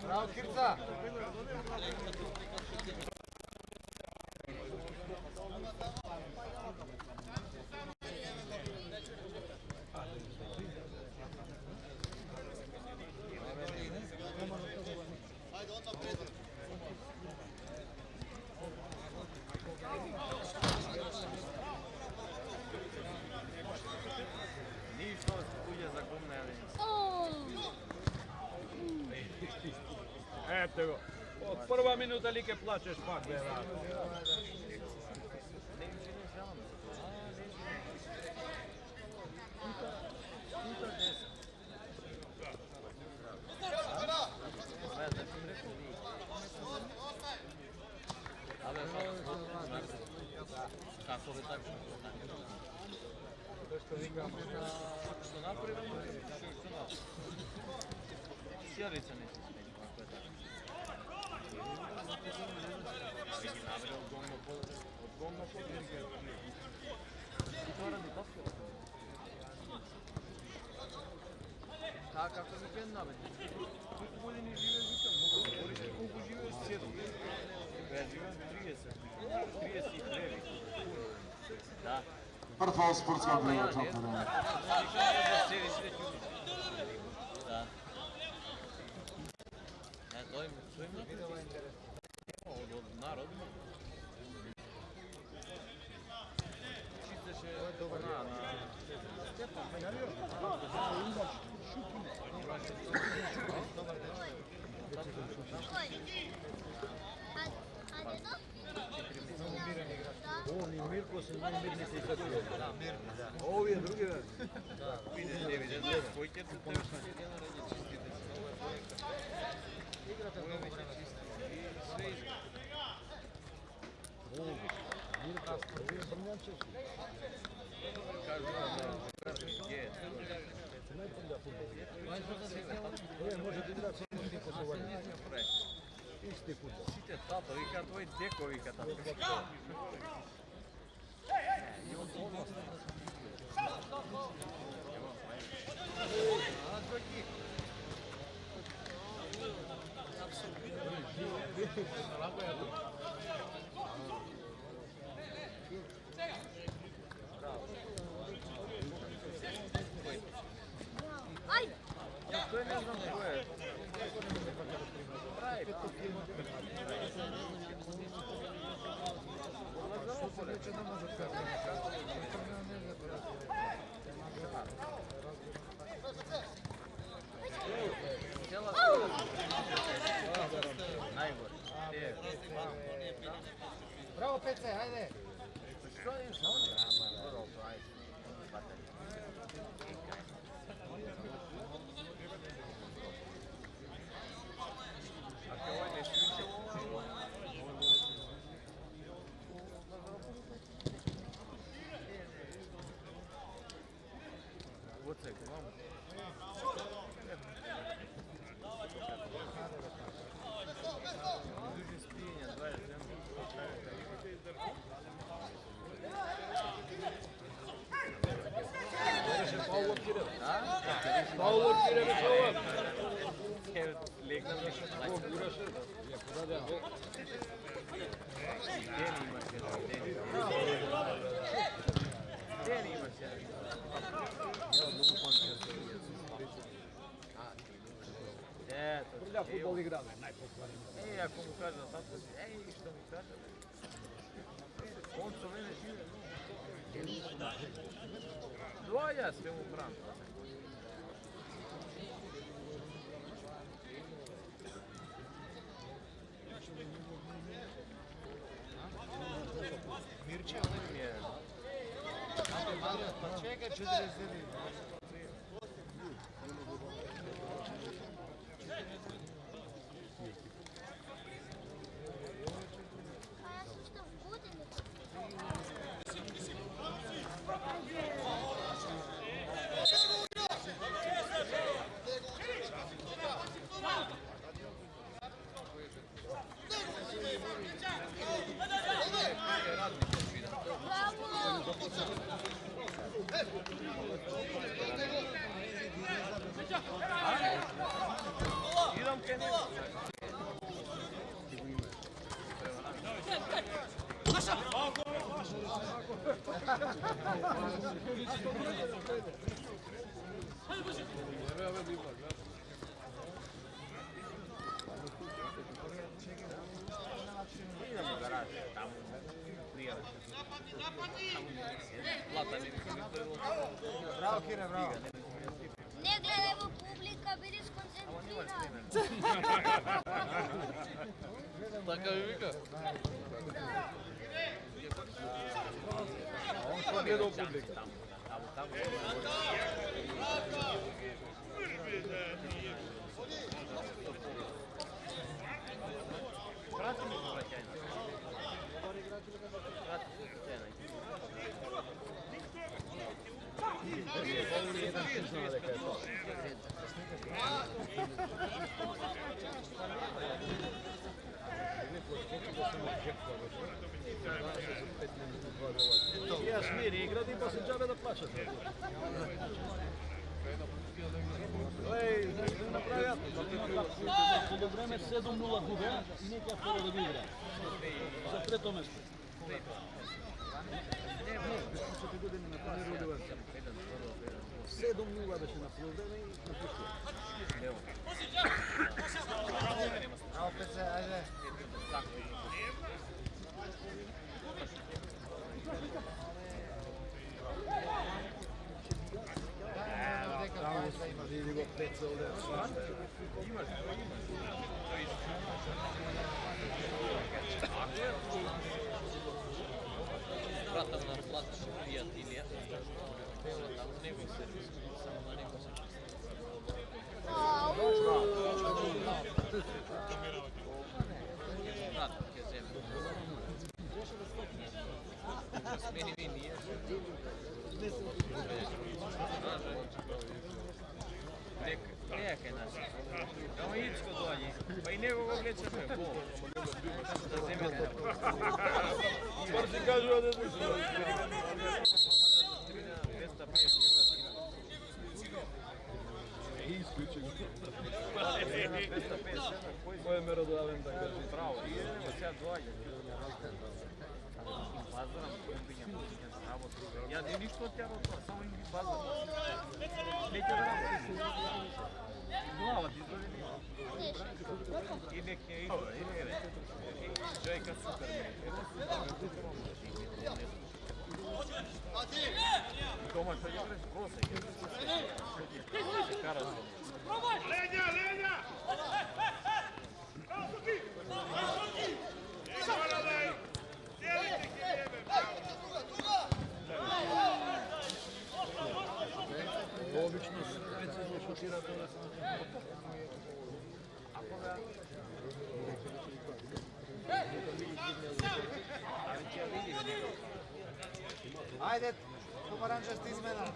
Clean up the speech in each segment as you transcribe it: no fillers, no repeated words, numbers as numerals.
Bravo, Kirca! Ništa uđe za gumne, ali... Eto go. Od prva minuta like plačeš pak, vjerojatno. Kako bi tako što napravimo, sjelica neće smeti, kako je tako. Vidi nabre od gomno područja. I to radi tako. Tako kako mi pjen nabiti. Koliko godini žive zvikam, mogu govoriti koliko žive s 7. Ja živim 39. Da. Prva sportska gledanja čapara. Da. Ja zovem svojim od narodima. Čiste še na Stefan. On i Mirko se mirni se tako. Da, mirni, da. Ovi je drugi rad. Da, vidiš, ne vidiš, spojite se tebi što ti djela ređe čistite se. Igrate mnogo vremena čistite. I sve izgleda. Mirka, prvi brnjače su. Kažu da, gdje je? Najbolja futbol. Može da igra samo ti poslovanje. Isti futbol. Site tato, vi kad tvoji dekovi kad tato. I on to odnosno. A, čovjek. Aj! To je ne znam ko je. Pravi. Najgore. Bravo, Pece, hajde! Što je što? Ako ovaj ne sviđa, Vucek, imamo. Duži spinja, 20 Paulo Kireva. Da? Paulo Kireva čovjek. Legna mi še na Guraše. Je podaden gol. Deni ima še, Deni. Deni ima še. Ja mogu konti Eto. Prlja futbol igra, najpopularniji. Ej, ako mu kažem tako, ej, što mi kaže? On su mene žive. Dvoja sve mu bram. Mirče, onaj mi je. Pa čekaj, 49. Idemo u garaž, tamo prijave. Plata mi Bravo, Kire, bravo. Ne gledaj u publika, bili skoncentriran. Takav je Vika. On što gleda u publiku. Tamo. Vrati mi se vraćanje. Vrati se vraćanje. Ovo nije jedan što zna da je to. Ja smiri igrati pa se džabe da plaćate. Ej, znaš što je napravio? Za polovreme 7-0 gube i neka prvo da ga igra. Za treto mesto. Ne, 10 godine na turniru Liversa. 7-0 беше на пolovreme и напустio. Bravo, PC, ajde. Vidi go peca ovdje. Vrata na platiš prijatelja. Tamo nego servis, samo na nego servis. Vrata ke zemlje. Smeni vi nije. Neka je naša. Kamo Icko dođe, pa i njegovo vlećeme, bol. Da zemlje nema. Bar si kažu ovdje. 250 Isključen. 250 Moje merodavim da kažem. Bravo, i evo sad dođe. Bazaram, kombinjam, ja ne ništa od tjera to, samo im bazaram. Neće da radi. Glava ti zove ništa. I nek je igra, Žojka super mi. Toma što je greš prosek. Karasom. Lenja, Lenja! Obično se precizno šutira to da se Ajde, pomarančast izmena.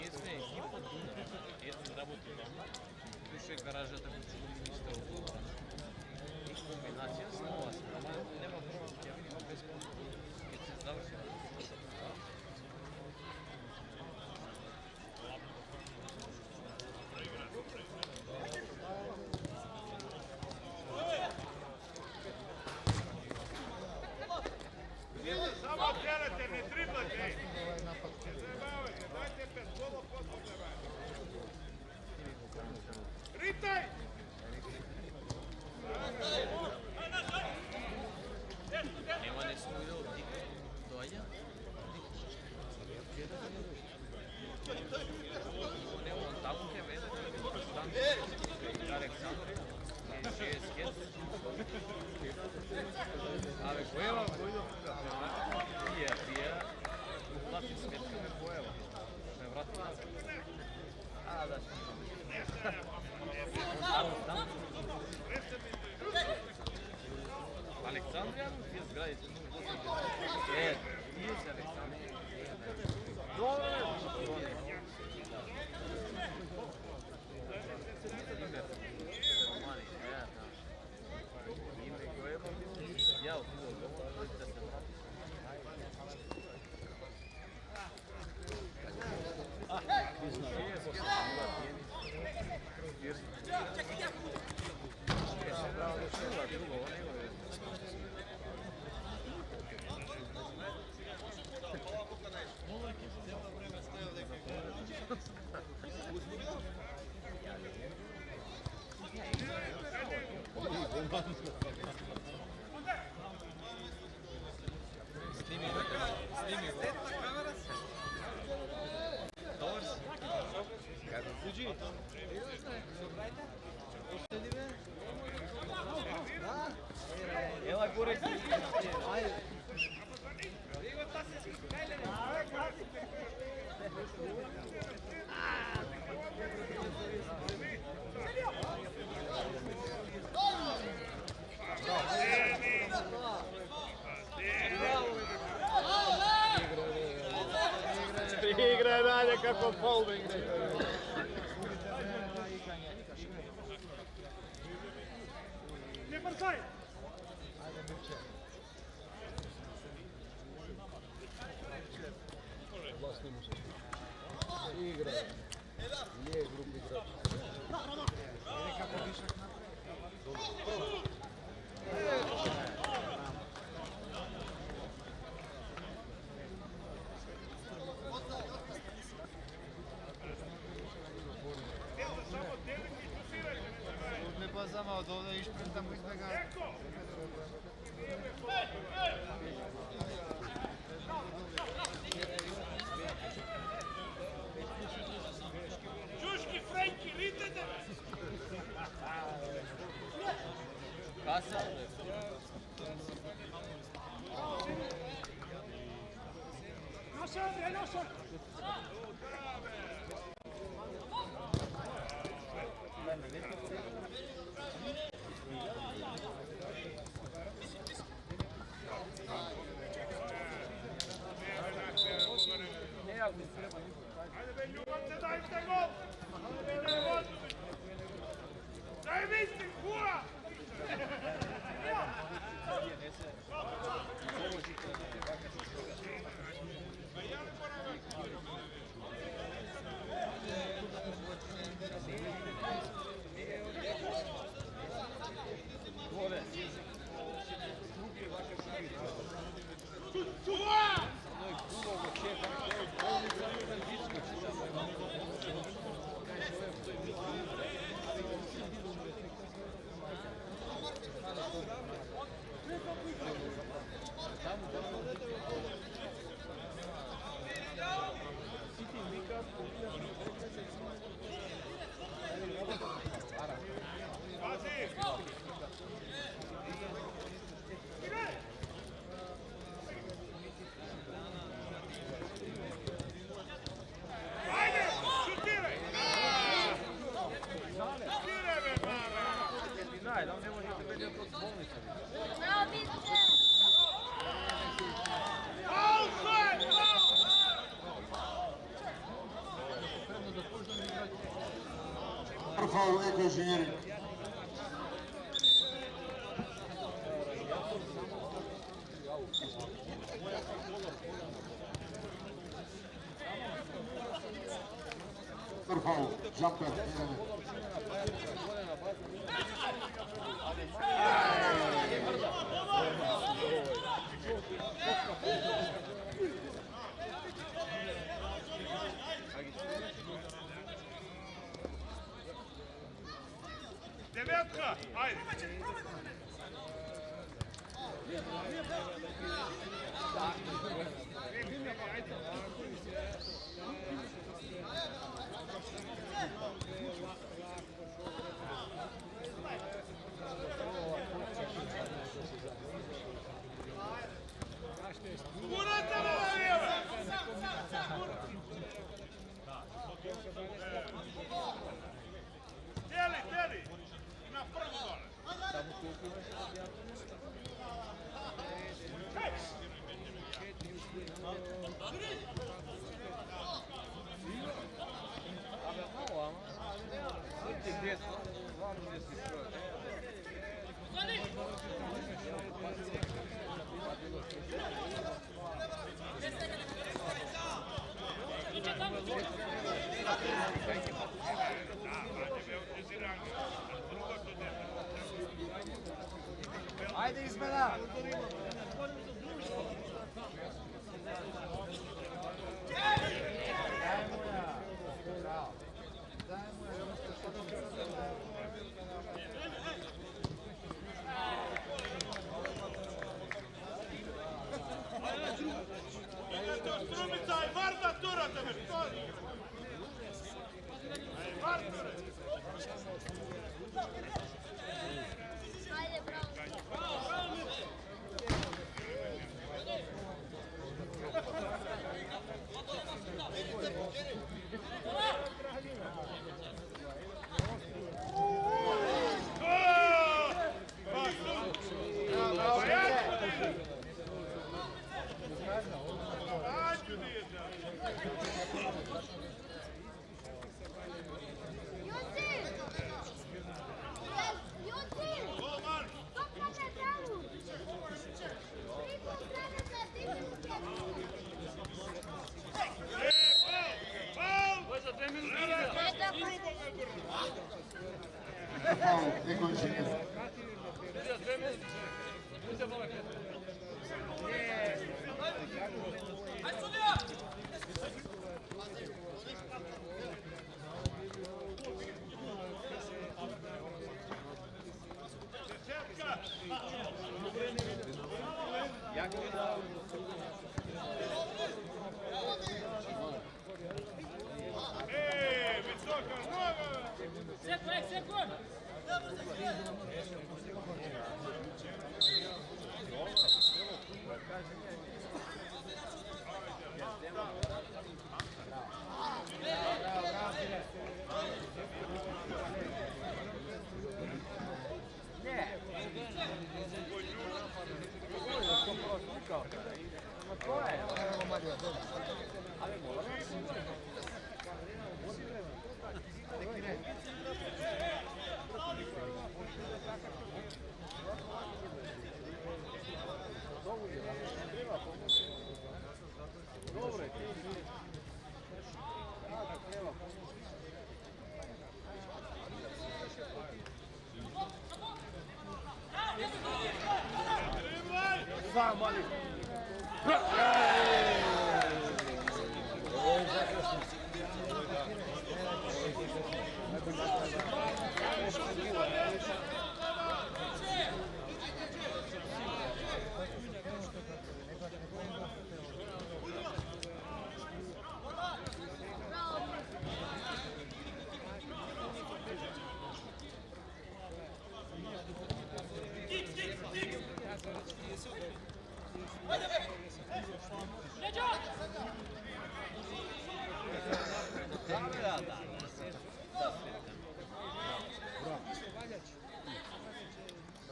Если не подумать, это работа дома, пише гаража да го чули ништа од това. И комбинација снова нема проблем, ќе има без проблем. Ќе се заврши. Само тjerate, ne triplate! Ne zajebavajte, dajte 5 golov potom gledajte. Ritaj! Нема не сме видел Дико. Доаѓа? Не, он таму ќе веде. Александр е 6 кет. Абе, којава, којдо тука? Тија, плати сметка ме појава. Ме врати назад. Да. Александр, тие зградите. Тие се Александр. Ela gore. Igre dalje kako faul da igre. Ne brzaj! Igra. Je grup igrač. Ne pa samo od ovdje išprintam izbjega. Čuški, Frenki, vidite! Kasa. Noša, Andrej, noša! Ajde, be, ljubavce, dajte gol! Ide gol! Daj mislim, kura! Ajde, šutiraj! Šutiraj, be, mara! Znaj, da on ne može biti od bolnice. Bravo, Vince! Faul, sve! Faul! Faul Eko Inženjering. Faul, jumper, Devetka, ajde! Gurate me na lijeve! Teli, teli! Na prvu dole! Ajde izmena! Ajde, bravo. Faul, Eko-Inženjeri.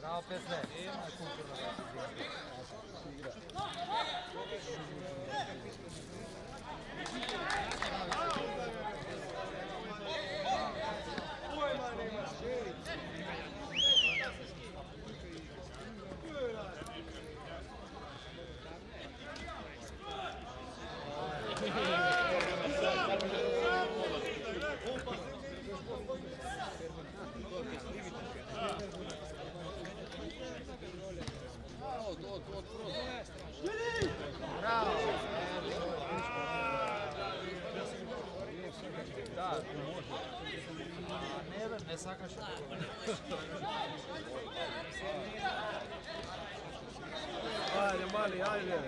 Bravo, Pesle. Da, ne sakaš. Ajde, mali, ajde.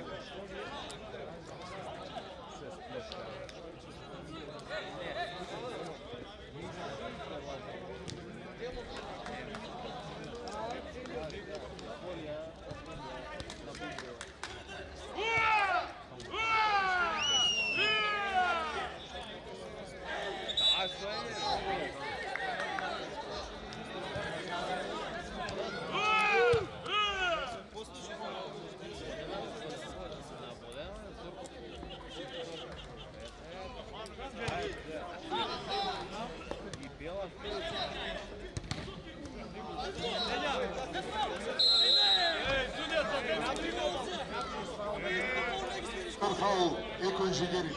Faul, Eko-Inženjeri.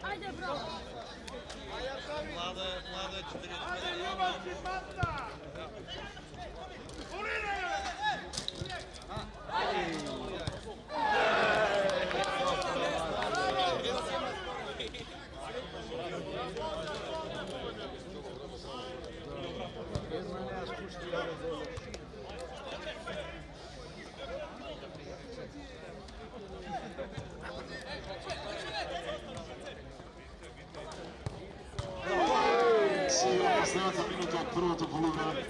Ajde, bravo. Ajde, ljubav, basta! последната минута од првото полувреме.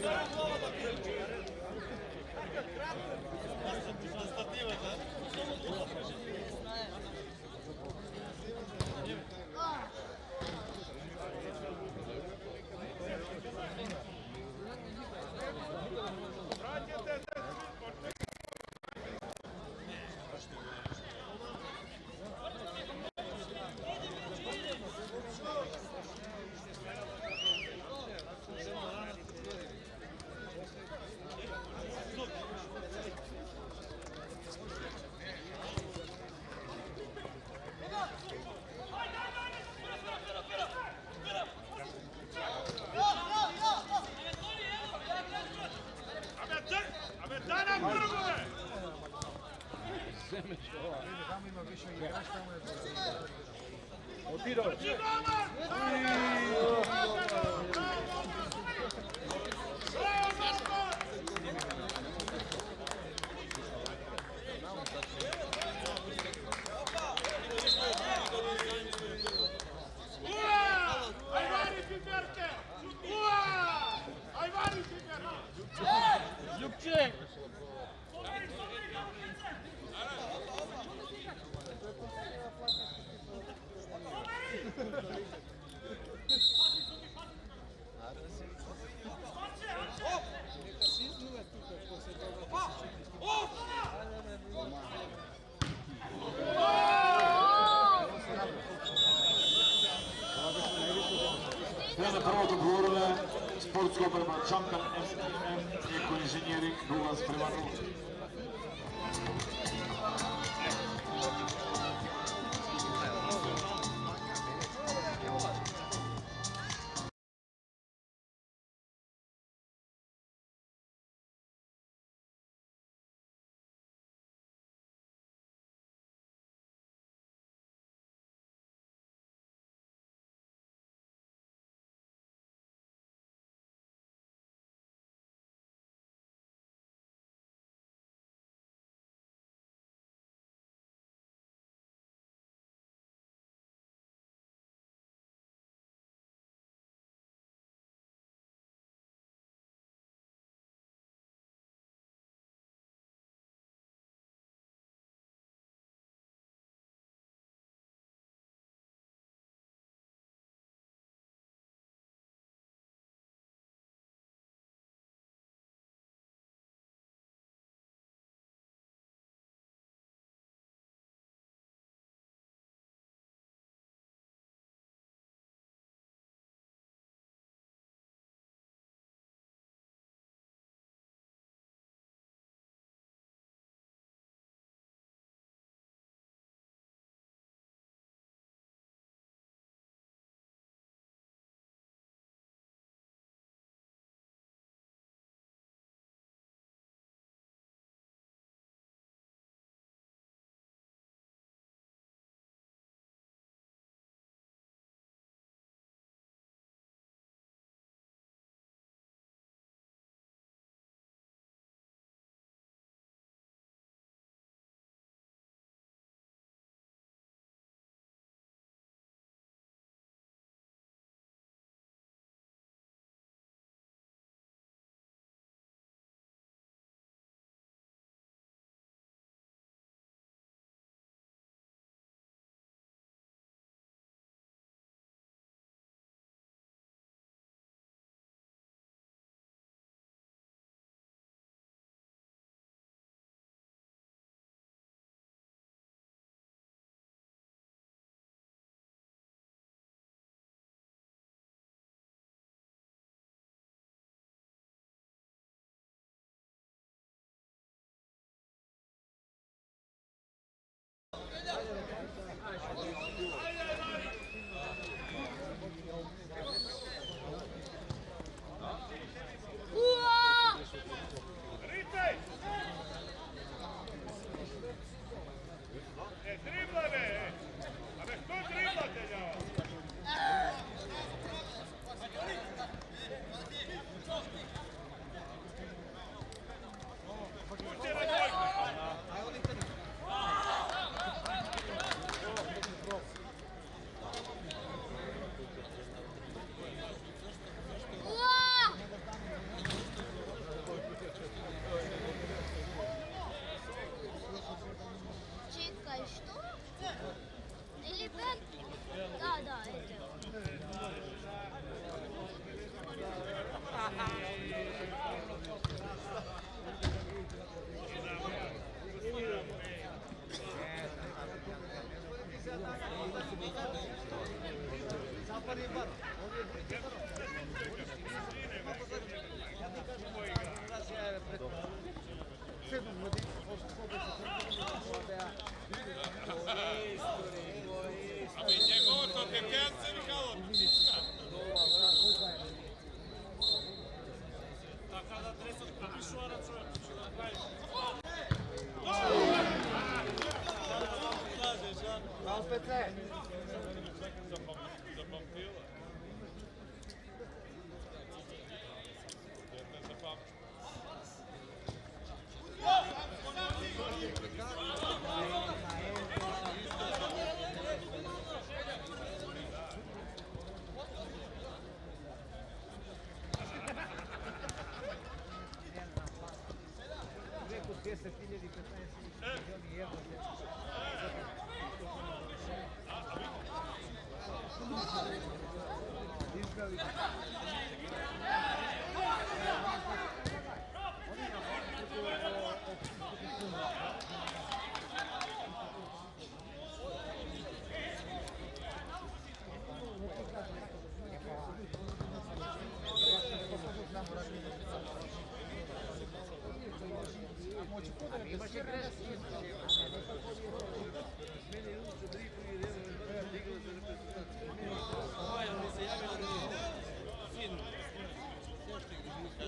Край на првото полувреме, спортско опрема Чамкан МИМ Екоинженеринг 0:0.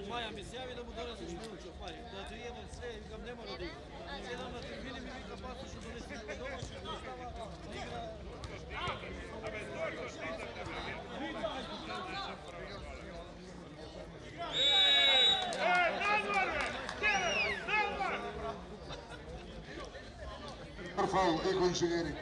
Maja mi se javi da mu donosi špinuću, Maja, da dojemo sve, ga ne mora da igra. Sedam na tribini mi vika pasu što donesi njega domaći, ustava, igra. Faul, Eko Inženjering.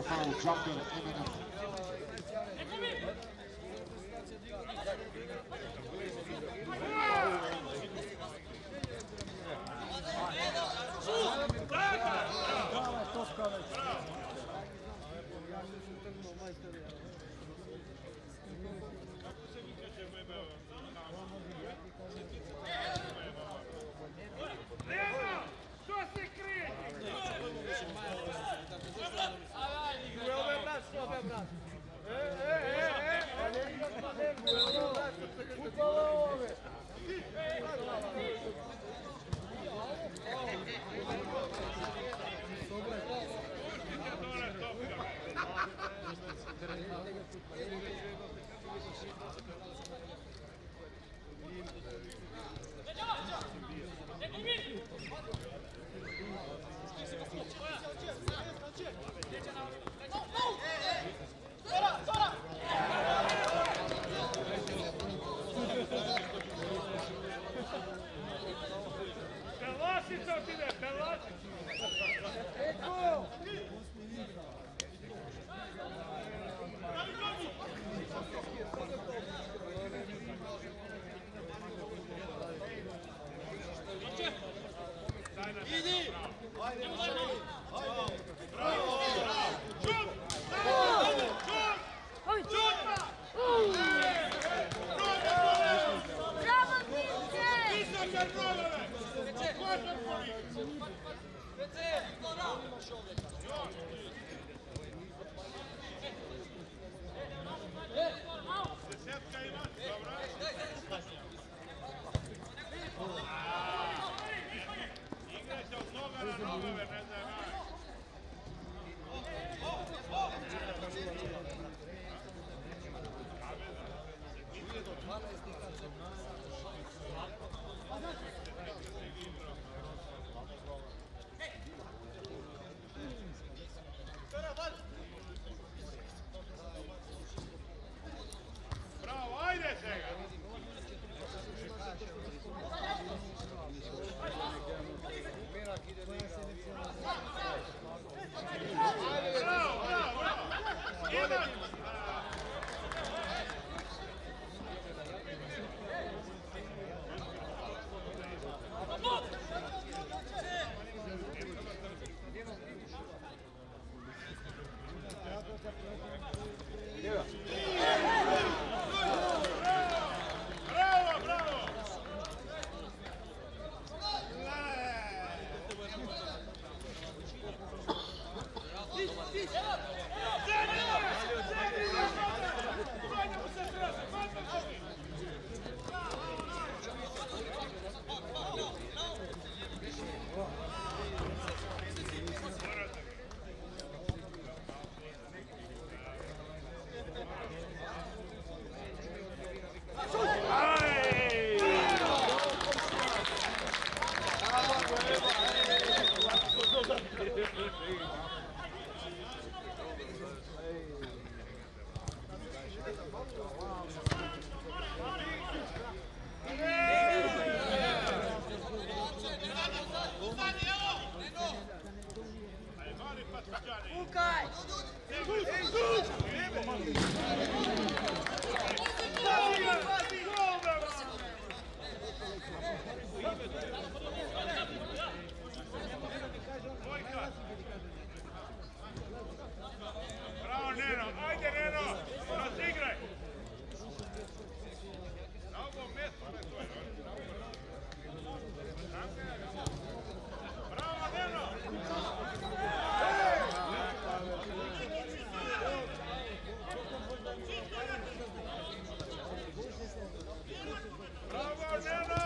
Faul, Junker, Eminem. Što se krije? Pelosica otide, Pelosica! Eko! Idi! Ajde, bravo! Čup! Bravo, Vince! Visoke golove! Košar policija! Desetka imaš, dobro? Igrajte od noga na nogove, ne znam ja. Fukaj! Bravo, Neno! Ajde, Neno! Razigraj! Na ovom mjestu ne to je. Bravo, Neno! Bravo, Neno!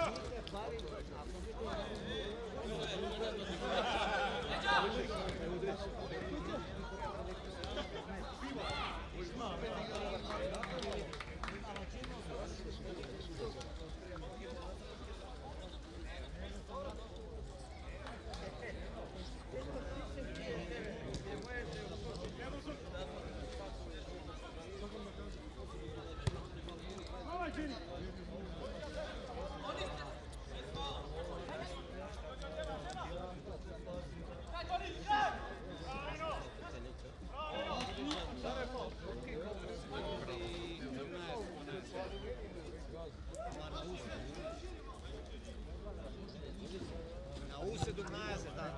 Na usjedu Maja se tako.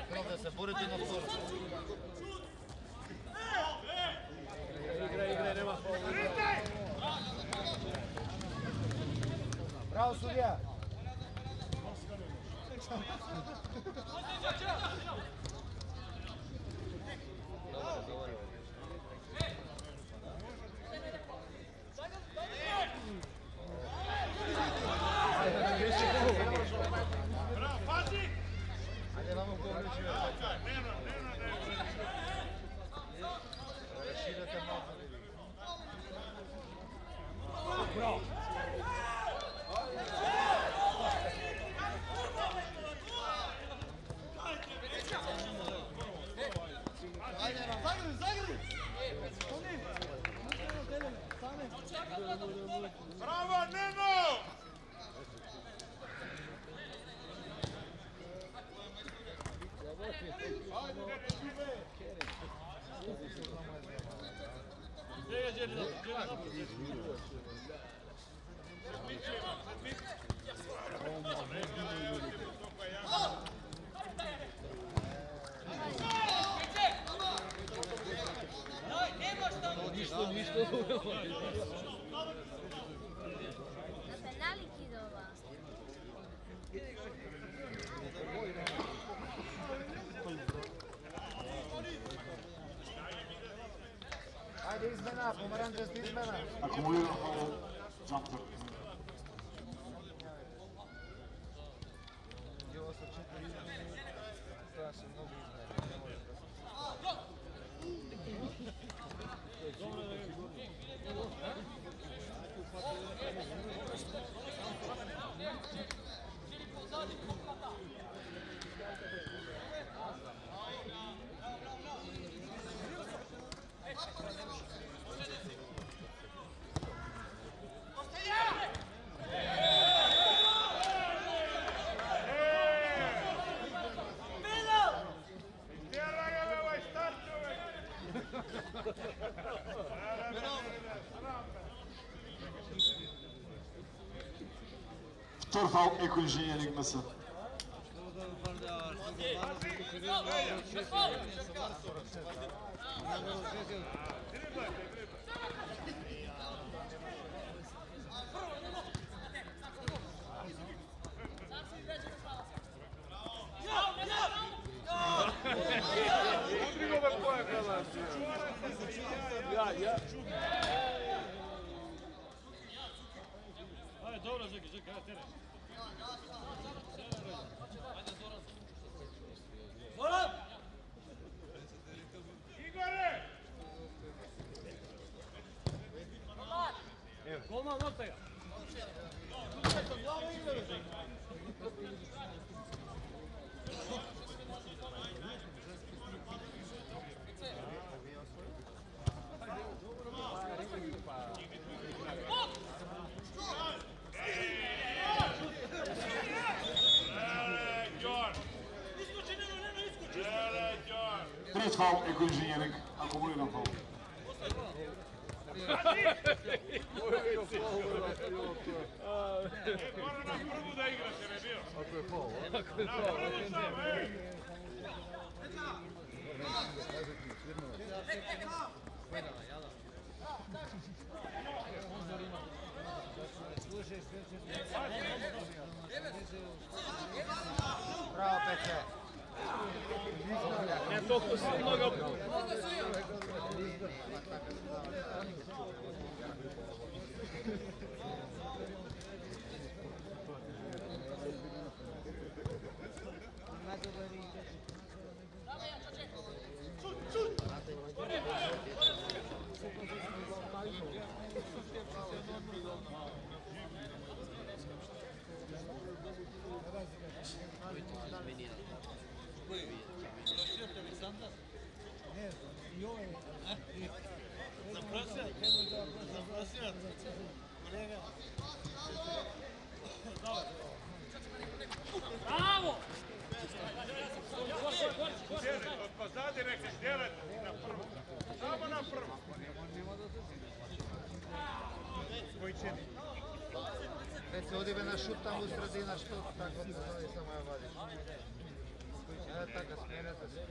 Probaj se boriti na vzoru. Igraj, nema faula. Bravo, sudija! Bravo, pazi! Ajde, vamo povreći. Raširate malo. Bravo. Bravo, Neno! Na penali kidova. Ajde izmena, pomarančast izmena. Akumulira faul, jumper. I ovo sa 4 izmene, strašno mnogo izmena. Ne može da Torfal Eco-Engineering Massa. Treći faul Eco-Engineering, akumulira faul. Mora na prvu da igrate, ne bio. Ako je faul. Na prvu sam, Bravo, Peče. Ne toliko si mnogo. od pozadi rekli djelati na prvu. Samo na prvu. Koji će ni? Već se odive na šut tamo u sredina, što tako se zove, samo ja vadim. Ja tako smjerate se.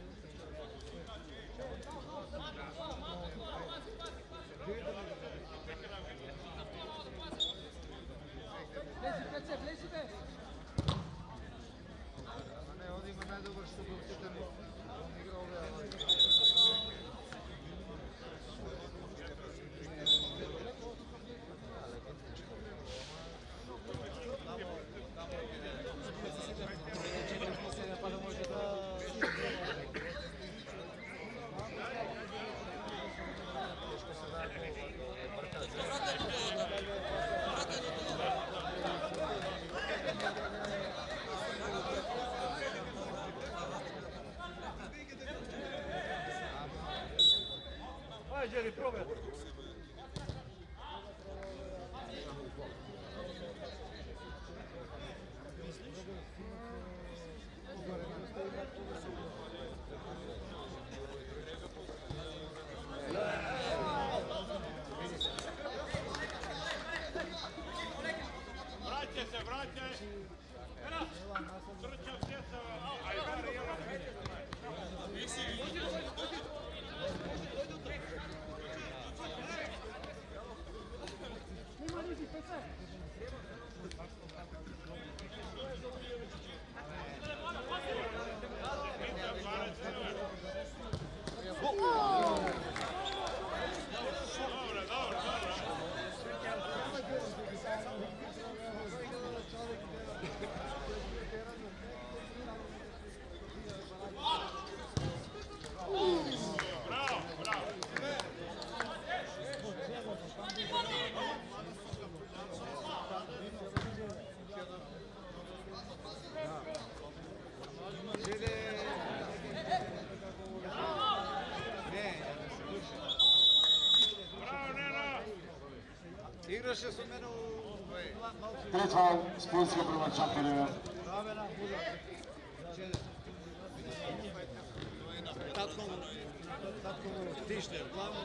Ne, ovdje ima najdobar što bi učiten on igra ove, ali... Teško se da Vraćaj se, vraćaj. Trča pjeca. Ajde, Igraše su mene u... Treći faul, sportska prema Čankareva. Tišter, glavno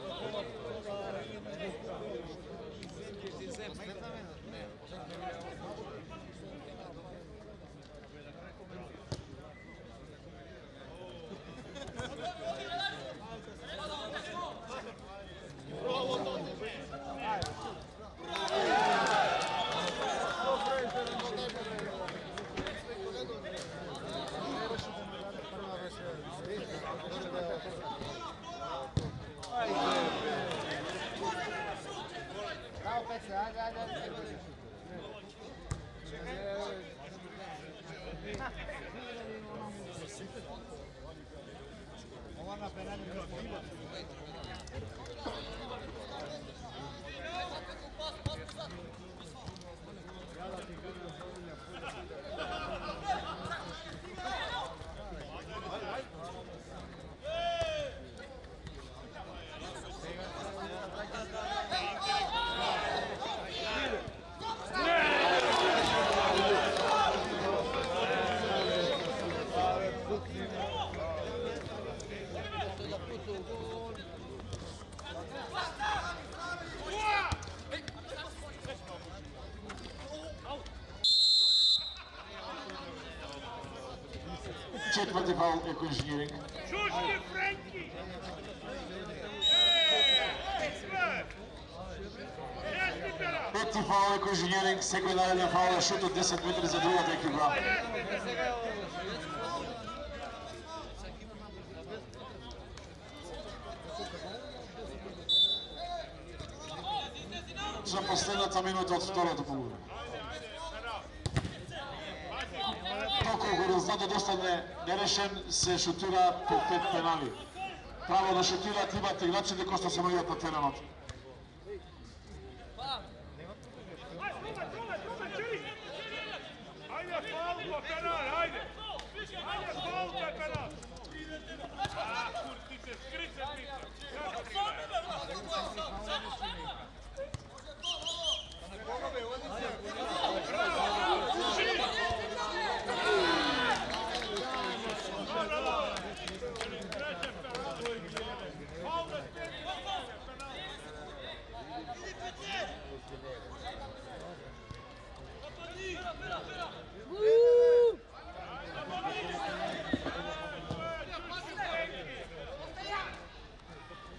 Četvrti faul, Eko Inženjering. Šuški, Frenki! Peti faul, Eko Inženjering, sekvendaranja faula, šut od 10 metri za druga ekipa. За последната минута од второто полувреме. Доколку резултатот остане нерешен, се шутира по 5 пенали. Право да шутираат имат играчите кои што се наоѓаат на теренот. Ajde, faul pa kanal, ajde! Ajde, faul pa kanal! A, kur, ti se skrice pita! Kako ti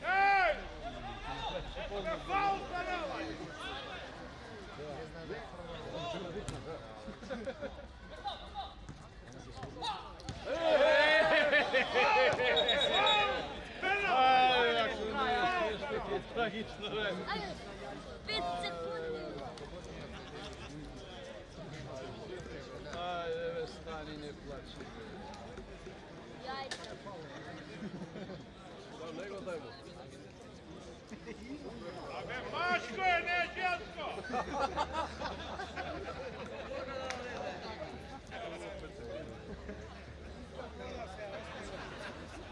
Ej! Faul kanal, ajde! Tragično vreme. Ajde, 5 sekundi. Ajde, stani, ne plaći. Ajde. Nego daj mu. Maško je, ne djelko!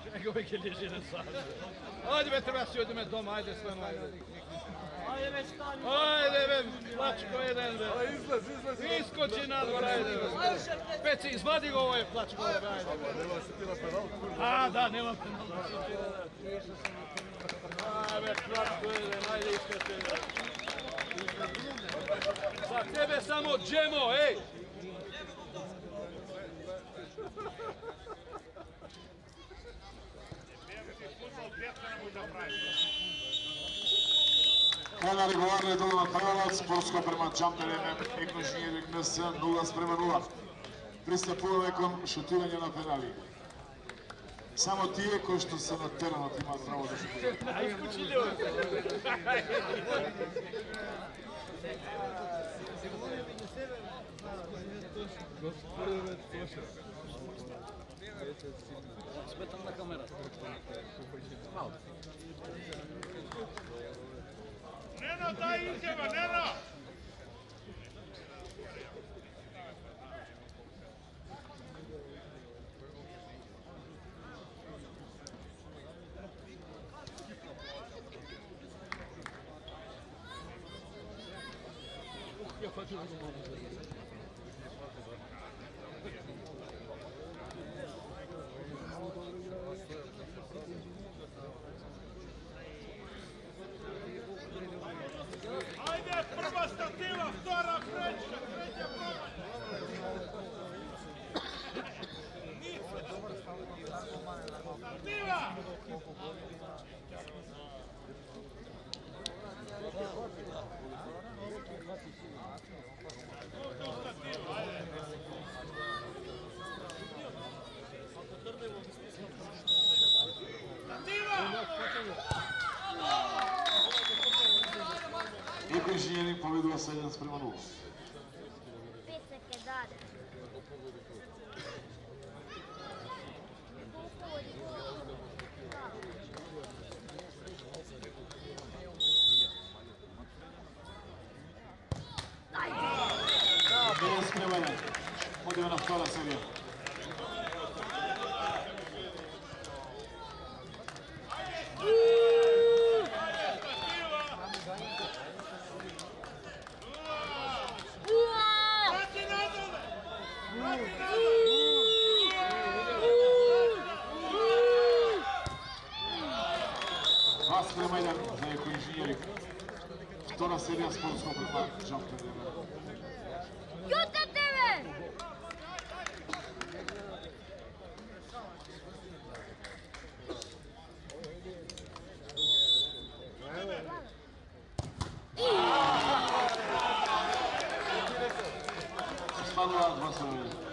Čekaj, uvijek je liži na sadu. Ajde, be, treba si odime doma, ajde, sve ajde. Ajde, be, stani. Ajde, be, plačko jedan, be. Iskoči na dvor, ajde, be. Peci, izvadi ga ovaj plačko, ajde, be. Nema šutira penal. A, da, nema penal. Ajde, be, plačko jedan, ajde, iskoči. Sad tebe samo džemo, ej! Kraj na regularno je Donovan Prevalac, Sportsko prema Jumper MM, Ekoinženjering NS 0:0. Пристапуваме шутирање на пенали. Само тие кои што се на теренот имаат право да шутираат. Сметам на камерата. Neno, daj izjava, Neno! Ajde, prva stativa, vtora prečka, treća proba. Stativa! Екоинženjering победува 7:0. 5 se dade. Денис Кривелен, одива на втора серија. Вас Кривелен за екоинženjering. Втора серија спортско према Jumper MM. Juta tebe! Станува 2:0.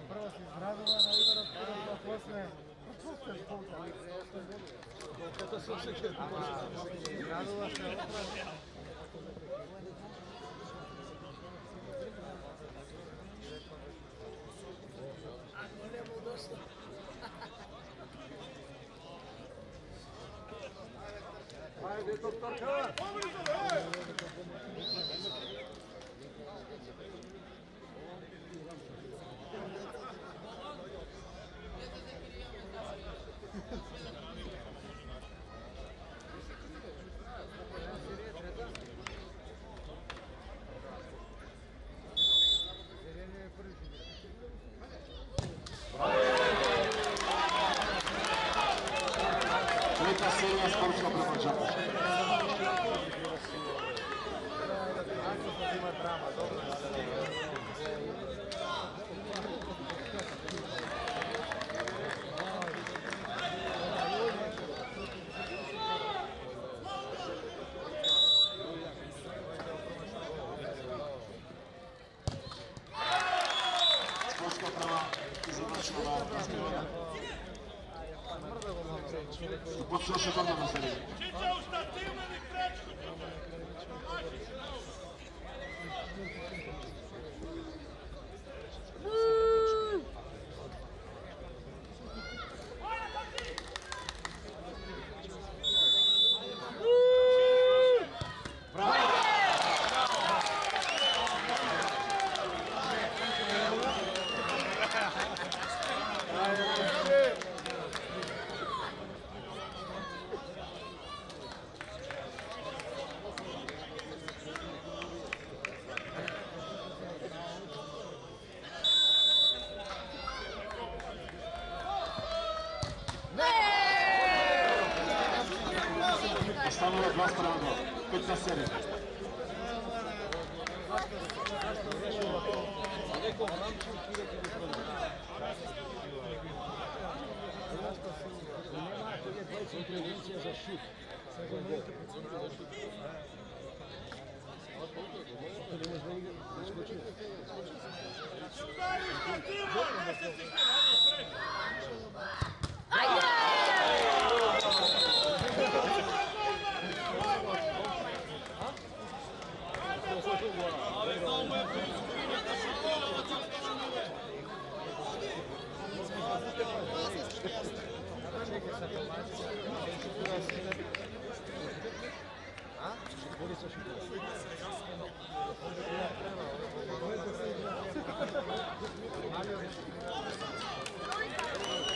Prvo se izradila na Ivarov, pa posle... Izradila se upravo. Ajde, doktorka! Трета серија спортско према Jumper. Спортско према завршува на Кривелен. Почва четвртата серија. Čića u stativu ili prečku? stanove 2:2, 15-7. Udariš kad ti mora, se si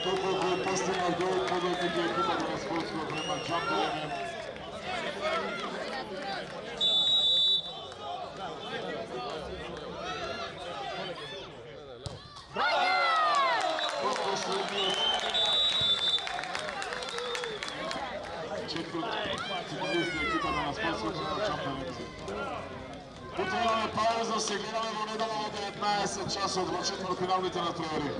Toliko je postignao gol podvodnik je ekipa Transportskog prema Čamperenu. Finalisti ekipa Transportskog prema Čamperenu. Potrebujeme pauzu, se gledamo v nedeljo 19 časov, dva četvrtfinalните na trojeri.